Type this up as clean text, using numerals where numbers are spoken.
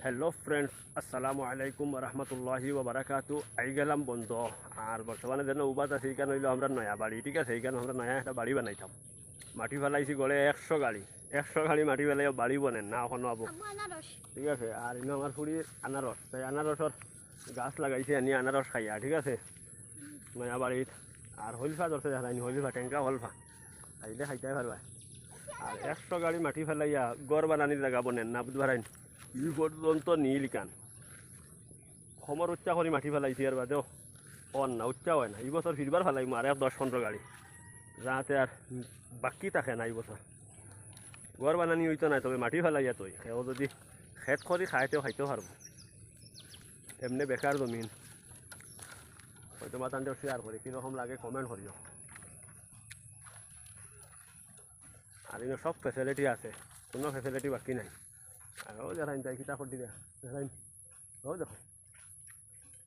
Hello friends, আসসালামু আলাইকুম রহমতুল্লাহি ওবরাকাতু। আই গেলাম বন্ধ। আর বর্তমানে যেন উবাদ আছে, এইখানে হইলো আমরা নয়া বাড়ি, ঠিক আছে? এইখানে আমরা নয়া একটা বাড়ি বানাইতাম। মাটি ফেলাইছি গড়ে 100 গাড়ি, 100 গাড়ি মাটি ফেলাই বাড়ি বনেন না এখনো আবো, ঠিক আছে? আর ইনো আমার ফুড়ির আনারস, তাই আনারসর গাছ লাগাইছে, আনি আনারস খাইয়া, ঠিক আছে? নয়া বাড়ির আর হলফা ধরছে, দেখা হলফা টেঙ্কা হলফা খাইলে খাইতে পারবা। আর 100 গাড়ি মাটি ফেলাইয়া গড় বানানির জায়গা বনেন না, বুঝবার ই পর্যন্ত নীল কান সমর উচ্চা করে মাটি ফেলাইছি, আর বাদেও অন না উচ্চা হয় না। এই বছর ফিরবার ফেলাইম আর 10-15 গাড়ি, যাতে আর বাকি থাকে না। এই বছর ঘর বানানি হইতো না, তবে মাটি ফেলাইয়া তৈ সেও যদি খেত করি খাইতেও খাইতেও পারবো। এমনি বেকার জমিন হয়তো মাতানটাও শেয়ার করি, কীরকম লাগে কমেন্ট করিও। আর এখানে সব ফেসিলিটি আছে, কোনো ফেসিলিটি বাকি নাই। আর ও যারা তাই কিতা করে দিবে, ও দেখো